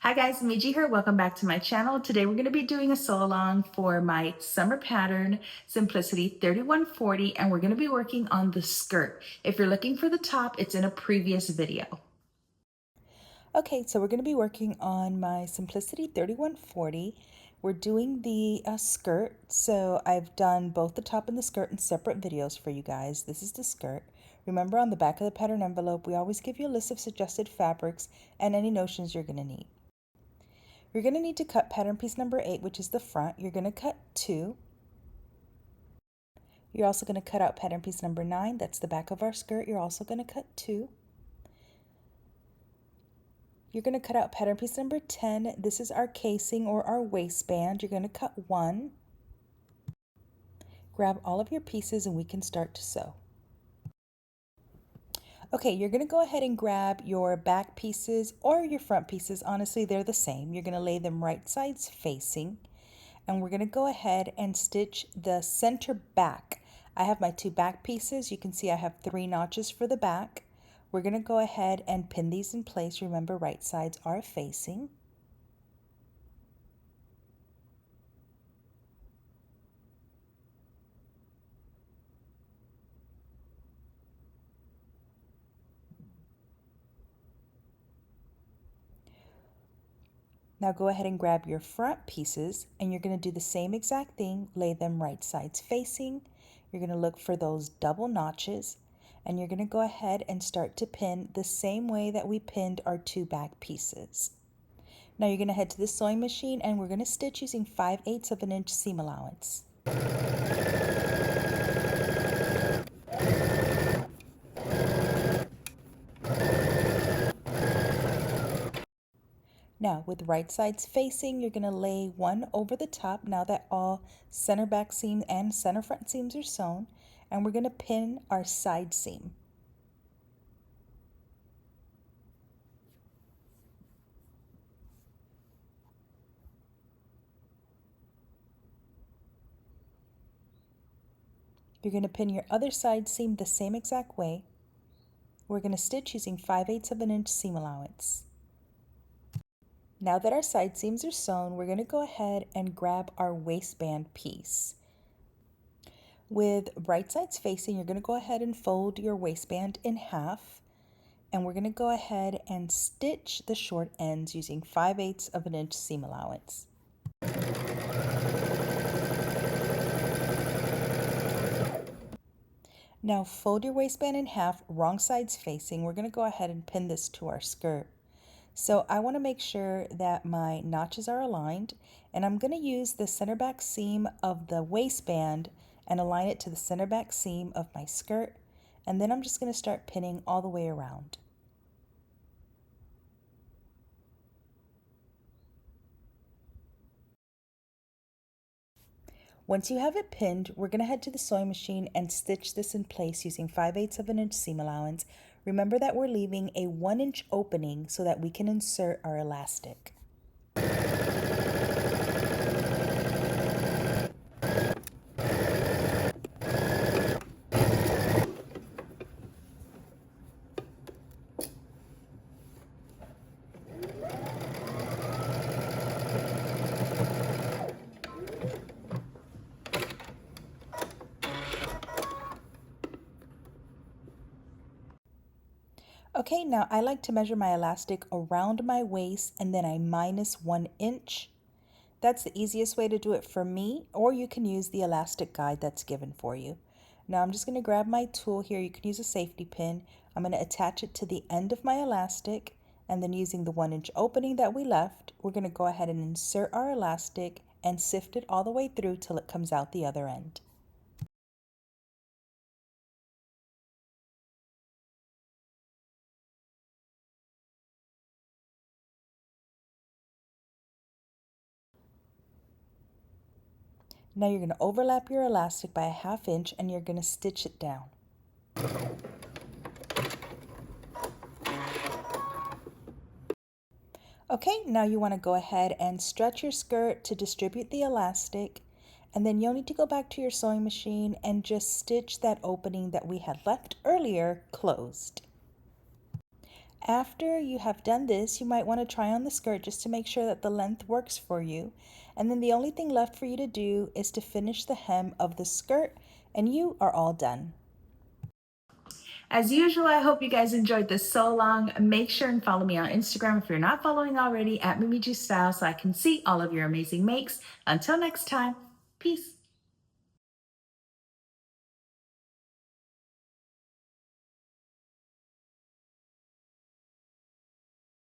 Hi guys, Miji here. Welcome back to my channel. Today we're going to be doing a sew along for my summer pattern, Simplicity 3140, and we're going to be working on the skirt. If you're looking for the top, it's in a previous video. Okay, so we're going to be working on my Simplicity 3140. We're doing the skirt, so I've done both the top and the skirt in separate videos for you guys. This is the skirt. Remember, on the back of the pattern envelope, we always give you a list of suggested fabrics and any notions you're going to need. You're going to need to cut pattern piece number 8, which is the front. You're going to cut 2. You're also going to cut out pattern piece number 9. That's the back of our skirt. You're also going to cut 2. You're going to cut out pattern piece number 10. This is our casing or our waistband. You're going to cut 1. Grab all of your pieces and we can start to sew. Okay, you're going to go ahead and grab your back pieces or your front pieces. Honestly, they're the same. You're going to lay them right sides facing, and we're going to go ahead and stitch the center back. I have my 2 back pieces. You can see I have 3 notches for the back. We're going to go ahead and pin these in place. Remember, right sides are facing. Now go ahead and grab your front pieces and you're going to do the same exact thing. Lay them right sides facing. You're going to look for those double notches and you're going to go ahead and start to pin the same way that we pinned our 2 back pieces. Now you're going to head to the sewing machine and we're going to stitch using 5/8 of an inch seam allowance. Now with right sides facing, you're going to lay 1 over the top now that all center back seam and center front seams are sewn, and we're going to pin our side seam. You're going to pin your other side seam the same exact way. We're going to stitch using 5/8 of an inch seam allowance. Now that our side seams are sewn, we're going to go ahead and grab our waistband piece. With right sides facing, you're going to go ahead and fold your waistband in half, and we're going to go ahead and stitch the short ends using 5/8 of an inch seam allowance. Now fold your waistband in half, wrong sides facing. We're going to go ahead and pin this to our skirt. So I want to make sure that my notches are aligned, and I'm going to use the center back seam of the waistband and align it to the center back seam of my skirt, and then I'm just going to start pinning all the way around. Once you have it pinned, we're going to head to the sewing machine and stitch this in place using 5/8 of an inch seam allowance. Remember that we're leaving a 1-inch opening so that we can insert our elastic. Okay, now I like to measure my elastic around my waist and then I minus 1 inch. That's the easiest way to do it for me, or you can use the elastic guide that's given for you. Now I'm just going to grab my tool here. You can use a safety pin. I'm going to attach it to the end of my elastic, and then using the 1-inch opening that we left, we're going to go ahead and insert our elastic and sift it all the way through till it comes out the other end. Now you're going to overlap your elastic by a 1/2 inch and you're going to stitch it down. Okay, now you want to go ahead and stretch your skirt to distribute the elastic, and then you'll need to go back to your sewing machine and just stitch that opening that we had left earlier closed. After you have done this, you might want to try on the skirt just to make sure that the length works for you. And then the only thing left for you to do is to finish the hem of the skirt, and you are all done. As usual, I hope you guys enjoyed this sew along. Make sure and follow me on Instagram if you're not following already at Mimi G Style so I can see all of your amazing makes. Until next time, peace.